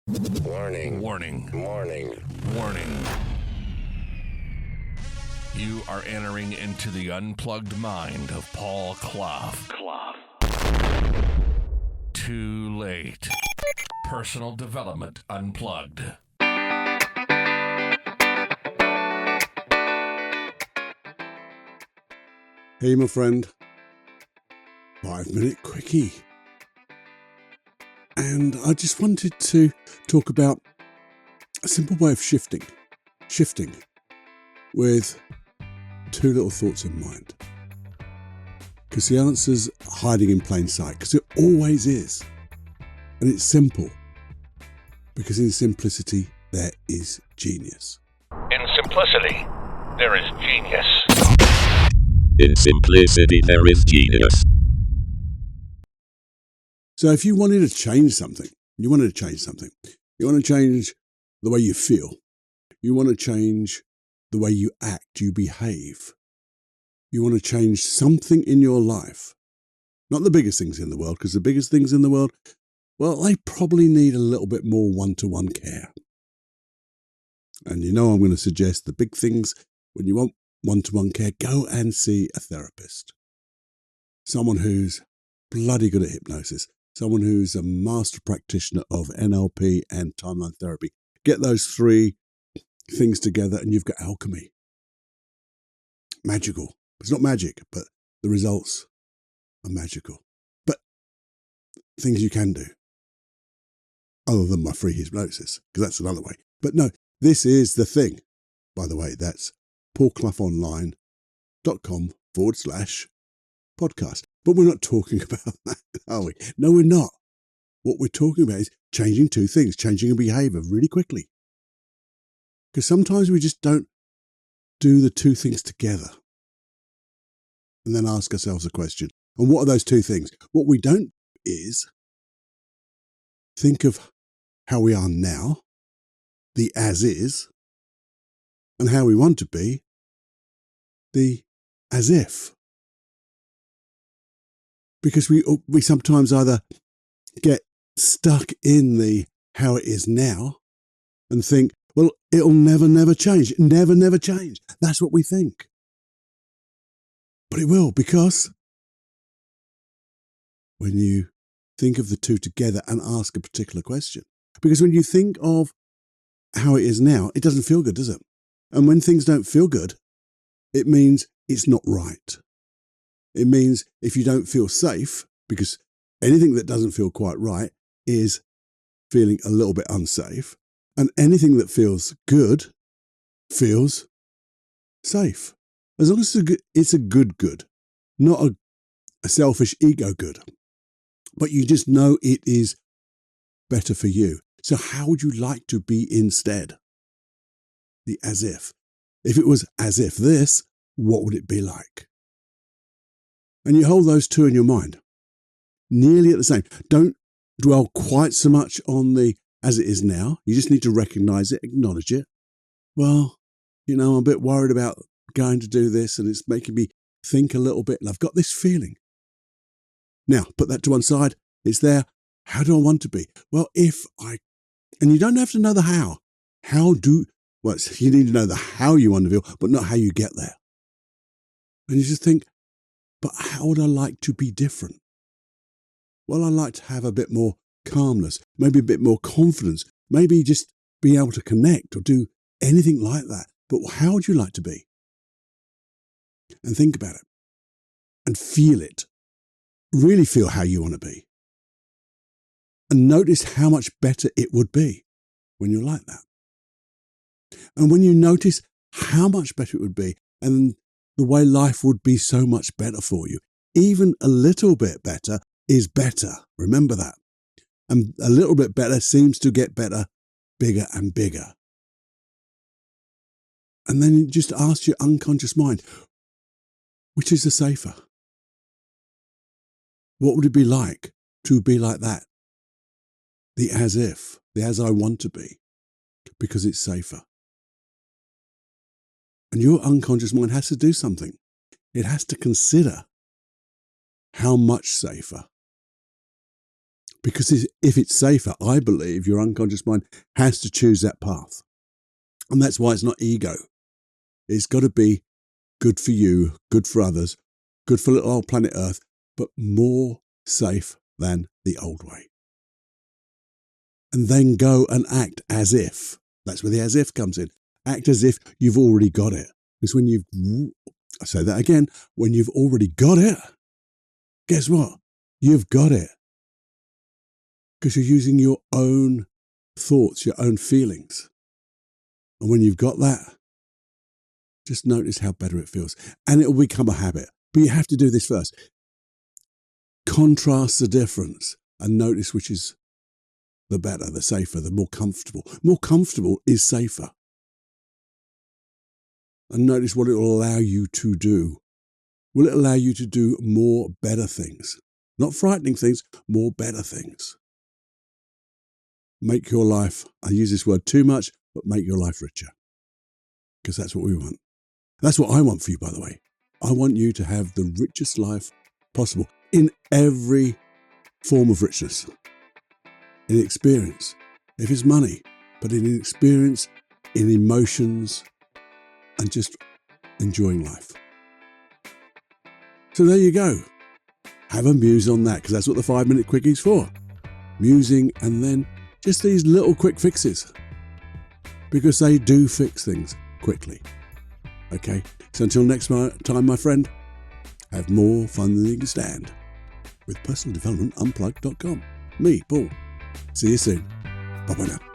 Warning. Warning. Warning. Warning. You are entering into the unplugged mind of Paul Clough. Too late. Personal Development Unplugged. Hey, my friend. 5-minute quickie. And I just wanted to talk about a simple way of shifting with two little thoughts in mind. Because the answer's hiding in plain sight, because it always is. And it's simple, because in simplicity there is genius. In simplicity, there is genius. In simplicity there is genius. So if you wanted to change something, you want to change the way you feel, you want to change the way you act, you behave, you want to change something in your life, not the biggest things in the world, because the biggest things in the world, well, they probably need a little bit more one-to-one care. And you know I'm going to suggest the big things, when you want one-to-one care, go and see a therapist. Someone who's bloody good at hypnosis. Someone who's a master practitioner of NLP and timeline therapy. Get those three things together and you've got alchemy. Magical. It's not magic, but the results are magical. But things you can do, other than my free hypnosis, because that's another way. But no, this is the thing. By the way, that's paulcloughonline.com/podcast. But we're not talking about that, are we? No, we're not. What we're talking about is changing two things, changing a behavior really quickly. Because sometimes we just don't do the two things together and then ask ourselves a question. And what are those two things? What we don't is think of how we are now, the as is, and how we want to be, the as if. Because we sometimes either get stuck in the how it is now and think, well, it'll never change. Never change. That's what we think. But it will, because when you think of the two together and ask a particular question, because when you think of how it is now, it doesn't feel good, does it? And when things don't feel good, it means it's not right. It means if you don't feel safe, because anything that doesn't feel quite right is feeling a little bit unsafe, and anything that feels good feels safe. As long as it's a good, not a selfish ego good. But you just know it is better for you. So how would you like to be instead? The as if. If it was as if this, what would it be like? And you hold those two in your mind, nearly at the same. Don't dwell quite so much on the as it is now. You just need to recognize it, acknowledge it. Well, I'm a bit worried about going to do this and it's making me think a little bit and I've got this feeling. Now, put that to one side. It's there. How do I want to be? Well, and you don't have to know the how. You need to know the how you want to feel, but not how you get there. And you just think, but how would I like to be different? Well, I'd like to have a bit more calmness, maybe a bit more confidence, maybe just be able to connect or do anything like that. But how would you like to be? And think about it and feel it. Really feel how you want to be. And notice how much better it would be when you're like that. And when you notice how much better it would be and the way life would be so much better for you. Even a little bit better is better. Remember that. And a little bit better seems to get better, bigger and bigger. And then you just ask your unconscious mind, which is the safer? What would it be like to be like that? The as if, the as I want to be, because it's safer. And your unconscious mind has to do something. It has to consider how much safer. Because if it's safer, I believe your unconscious mind has to choose that path. And that's why it's not ego. It's got to be good for you, good for others, good for little old planet Earth, but more safe than the old way. And then go and act as if. That's where the as if comes in. Act as if you've already got it. Because I say that again, when you've already got it, guess what? You've got it. Because you're using your own thoughts, your own feelings. And when you've got that, just notice how better it feels. And it'll become a habit. But you have to do this first. Contrast the difference and notice which is the better, the safer, the more comfortable. More comfortable is safer. And notice what it will allow you to do. Will it allow you to do more better things? Not frightening things, more better things. Make your life, I use this word too much, but make your life richer. Because that's what we want. That's what I want for you, by the way. I want you to have the richest life possible in every form of richness. In experience, if it's money, but in experience, in emotions, and just enjoying life. So there you go. Have a muse on that, because that's what the 5-minute quickie's for. Musing, and then just these little quick fixes, because they do fix things quickly. Okay, so until next time, my friend, have more fun than you can stand with personaldevelopmentunplugged.com. Me, Paul. See you soon. Bye-bye now.